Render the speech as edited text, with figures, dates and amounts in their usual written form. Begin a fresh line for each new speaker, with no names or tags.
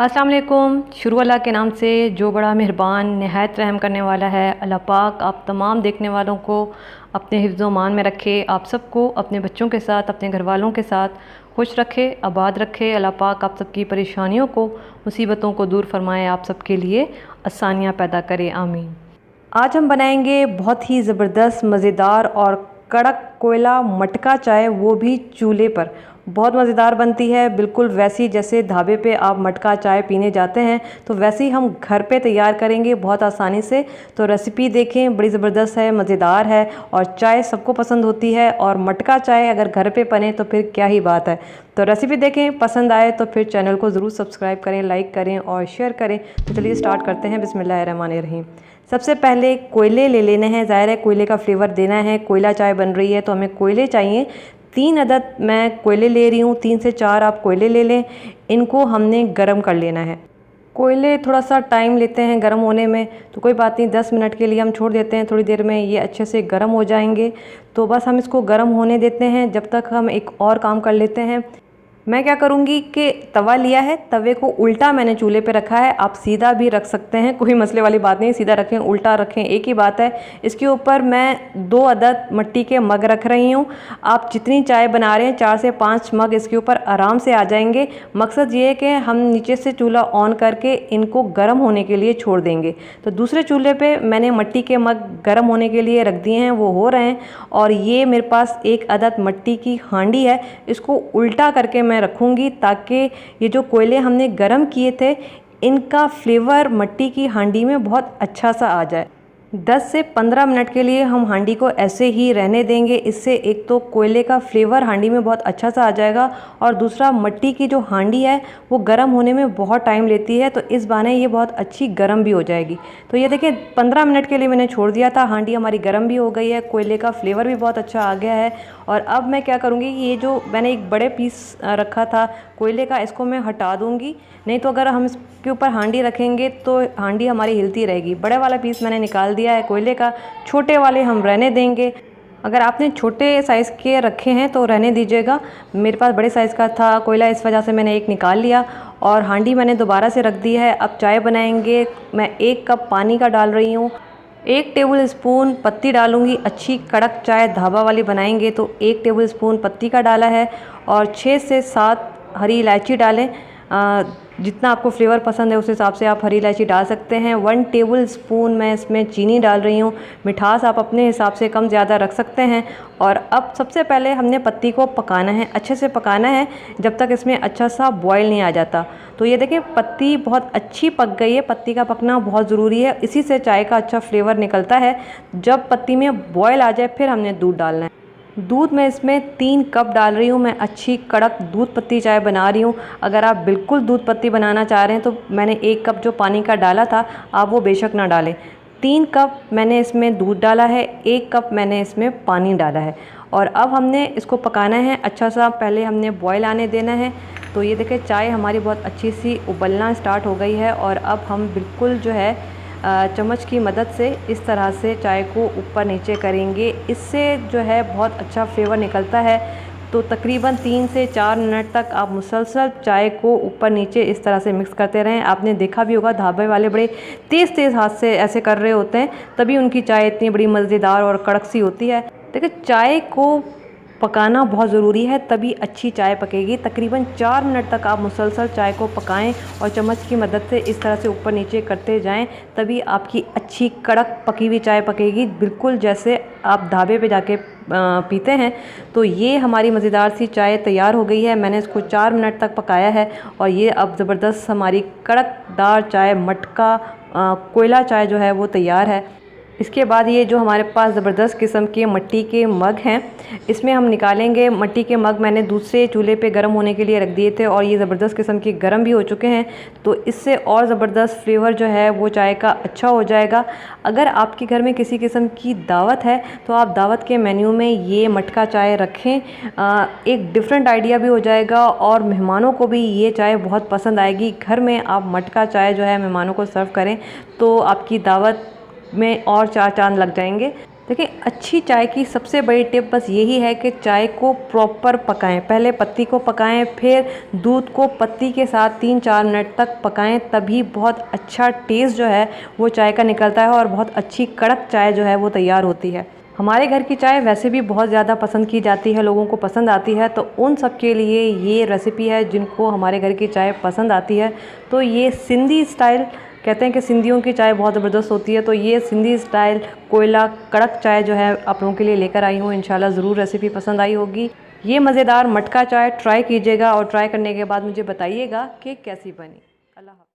अस्सलाम वालेकुम। शुरू अल्लाह के नाम से जो बड़ा मेहरबान नहायत रहम करने वाला है। अल्लाह पाक आप तमाम देखने वालों को अपने हिफ्ज़ मान में रखे, आप सबको अपने बच्चों के साथ, अपने घर वालों के साथ खुश रखे, आबाद रखे। अल्लाह पाक आप सबकी परेशानियों को, मुसीबतों को दूर फरमाए, आप सबके लिए आसानियाँ पैदा करे, आमीन। आज हम बनाएंगे बहुत ही ज़बरदस्त, मज़ेदार और कड़क कोयला मटका चाय, वो भी चूल्हे पर। बहुत मज़ेदार बनती है, बिल्कुल वैसी जैसे ढाबे पे आप मटका चाय पीने जाते हैं, तो वैसे ही हम घर पे तैयार करेंगे बहुत आसानी से। तो रेसिपी देखें, बड़ी ज़बरदस्त है, मज़ेदार है और चाय सबको पसंद होती है। और मटका चाय अगर घर पे बने तो फिर क्या ही बात है। तो रेसिपी देखें, पसंद आए तो फिर चैनल को ज़रूर सब्सक्राइब करें, लाइक करें और शेयर करें। तो चलिए स्टार्ट करते हैं। बिस्मिल्लाहिर्रहमानिर्रहीम। सबसे पहले कोयले ले लेने हैं। ज़ाहिर है कोयले का फ्लेवर देना है, कोयला चाय बन रही है तो हमें कोयले चाहिए। 3 अदद मैं कोयले ले रही हूँ, 3 से 4 आप कोयले ले लें। इनको हमने गरम कर लेना है। कोयले थोड़ा सा टाइम लेते हैं गरम होने में, तो कोई बात नहीं, 10 मिनट के लिए हम छोड़ देते हैं। थोड़ी देर में ये अच्छे से गरम हो जाएंगे, तो बस हम इसको गरम होने देते हैं। जब तक हम एक और काम कर लेते हैं। मैं क्या करूँगी कि तवा लिया है, तवे को उल्टा मैंने चूल्हे पे रखा है। आप सीधा भी रख सकते हैं, कोई मसले वाली बात नहीं, सीधा रखें उल्टा रखें एक ही बात है। इसके ऊपर मैं 2 अदद मिट्टी के मग रख रही हूँ। आप जितनी चाय बना रहे हैं 4 से 5 मग इसके ऊपर आराम से आ जाएंगे। मकसद ये है कि हम नीचे से चूल्हा ऑन करके इनको गर्म होने के लिए छोड़ देंगे। तो दूसरे चूल्हे पे मैंने मिट्टी के मग गर्म होने के लिए रख दिए हैं, वो हो रहे हैं। और ये मेरे पास 1 अदद मिट्टी की हांडी है, इसको उल्टा करके मैं रखूँगी ताकि ये जो कोयले हमने गरम किए थे इनका फ्लेवर मिट्टी की हांडी में बहुत अच्छा सा आ जाए। 10 से 15 मिनट के लिए हम हांडी को ऐसे ही रहने देंगे। इससे एक तो कोयले का फ्लेवर हांडी में बहुत अच्छा सा आ जाएगा और दूसरा मिट्टी की जो हांडी है वो गर्म होने में बहुत टाइम लेती है, तो इस बहाने ये बहुत अच्छी गर्म भी हो जाएगी। तो ये देखिए 15 मिनट के लिए मैंने छोड़ दिया था, हांडी हमारी गर्म भी हो गई है, कोयले का फ्लेवर भी बहुत अच्छा आ गया है। और अब मैं क्या करूँगी कि ये जो मैंने एक बड़े पीस रखा था कोयले का, इसको मैं हटा दूँगी। नहीं तो अगर हम इसके ऊपर हांडी रखेंगे तो हांडी हमारी हिलती रहेगी। बड़े वाला पीस मैंने निकाल दिया है कोयले का, छोटे वाले हम रहने देंगे। अगर आपने छोटे साइज़ के रखे हैं तो रहने दीजिएगा। मेरे पास बड़े साइज़ का था कोयला, इस वजह से मैंने एक निकाल लिया और हांडी मैंने दोबारा से रख दी है। अब चाय बनाएंगे। मैं 1 कप पानी का डाल रही हूँ, 1 टेबल स्पून पत्ती डालूँगी। अच्छी कड़क चाय ढाबा वाली बनाएंगे तो 1 टेबल स्पून पत्ती का डाला है और 6 से 7 हरी इलायची डालें। जितना आपको फ्लेवर पसंद है उस हिसाब से आप हरी इलायची डाल सकते हैं। 1 टेबल स्पून मैं इसमें चीनी डाल रही हूँ। मिठास आप अपने हिसाब से कम ज़्यादा रख सकते हैं। और अब सबसे पहले हमने पत्ती को पकाना है, अच्छे से पकाना है जब तक इसमें अच्छा सा बॉयल नहीं आ जाता। तो ये देखिए पत्ती बहुत अच्छी पक गई है। पत्ती का पकना बहुत ज़रूरी है, इसी से चाय का अच्छा फ्लेवर निकलता है। जब पत्ती में बॉयल आ जाए फिर हमने दूध डालना है। दूध मैं इसमें 3 कप डाल रही हूँ। मैं अच्छी कड़क दूध पत्ती चाय बना रही हूँ। अगर आप बिल्कुल दूध पत्ती बनाना चाह रहे हैं तो मैंने 1 कप जो पानी का डाला था आप वो बेशक ना डालें। 3 कप मैंने इसमें दूध डाला है, 1 कप मैंने इसमें पानी डाला है। और अब हमने इसको पकाना है अच्छा सा, पहले हमने बॉयल आने देना है। तो ये देखिए चाय हमारी बहुत अच्छी सी उबलना स्टार्ट हो गई है और अब हम बिल्कुल जो है चम्मच की मदद से इस तरह से चाय को ऊपर नीचे करेंगे। इससे जो है बहुत अच्छा फ्लेवर निकलता है। तो तकरीबन 3 से 4 मिनट तक आप मुसलसल चाय को ऊपर नीचे इस तरह से मिक्स करते रहें। आपने देखा भी होगा ढाबे वाले बड़े तेज़ तेज़ हाथ से ऐसे कर रहे होते हैं, तभी उनकी चाय इतनी बड़ी मज़ेदार और कड़क सी होती है। देखिए चाय को पकाना बहुत ज़रूरी है, तभी अच्छी चाय पकेगी। तकरीबन 4 मिनट तक आप मुसलसल चाय को पकाएं और चम्मच की मदद से इस तरह से ऊपर नीचे करते जाएं, तभी आपकी अच्छी कड़क पकी हुई चाय पकेगी, बिल्कुल जैसे आप ढाबे पे जाके पीते हैं। तो ये हमारी मज़ेदार सी चाय तैयार हो गई है। मैंने इसको 4 मिनट तक पकाया है और ये अब ज़बरदस्त हमारी कड़कदार चाय मटका कोयला चाय जो है वो तैयार है। इसके बाद ये जो हमारे पास ज़बरदस्त किस्म के मिट्टी के मग हैं, इसमें हम निकालेंगे। मिट्टी के मग मैंने दूसरे चूल्हे पे गर्म होने के लिए रख दिए थे और ये ज़बरदस्त किस्म के गर्म भी हो चुके हैं, तो इससे और ज़बरदस्त फ्लेवर जो है वो चाय का अच्छा हो जाएगा। अगर आपके घर में किसी किस्म की दावत है तो आप दावत के मेन्यू में ये मटका चाय रखें, एक डिफरेंट आइडिया भी हो जाएगा और मेहमानों को भी ये चाय बहुत पसंद आएगी। घर में आप मटका चाय जो है मेहमानों को सर्व करें तो आपकी दावत में और 4 चांद लग जाएंगे। देखिए, अच्छी चाय की सबसे बड़ी टिप बस यही है कि चाय को प्रॉपर पकाएं। पहले पत्ती को पकाएं, फिर दूध को पत्ती के साथ 3-4 मिनट तक पकाएं, तभी बहुत अच्छा टेस्ट जो है वो चाय का निकलता है और बहुत अच्छी कड़क चाय जो है वो तैयार होती है। हमारे घर की चाय वैसे भी बहुत ज़्यादा पसंद की जाती है, लोगों को पसंद आती है, तो उन सब के लिए ये रेसिपी है जिनको हमारे घर की चाय पसंद आती है। तो ये सिंधी स्टाइल, कहते हैं कि सिंधियों की चाय बहुत ज़बरदस्त होती है, तो ये सिंधी स्टाइल कोयला कड़क चाय जो है आप लोगों के लिए लेकर आई हूँ। इंशाल्लाह ज़रूर रेसिपी पसंद आई होगी। ये मज़ेदार मटका चाय ट्राई कीजिएगा और ट्राई करने के बाद मुझे बताइएगा कि कैसी बनी। अल्लाह हाफ़िज़।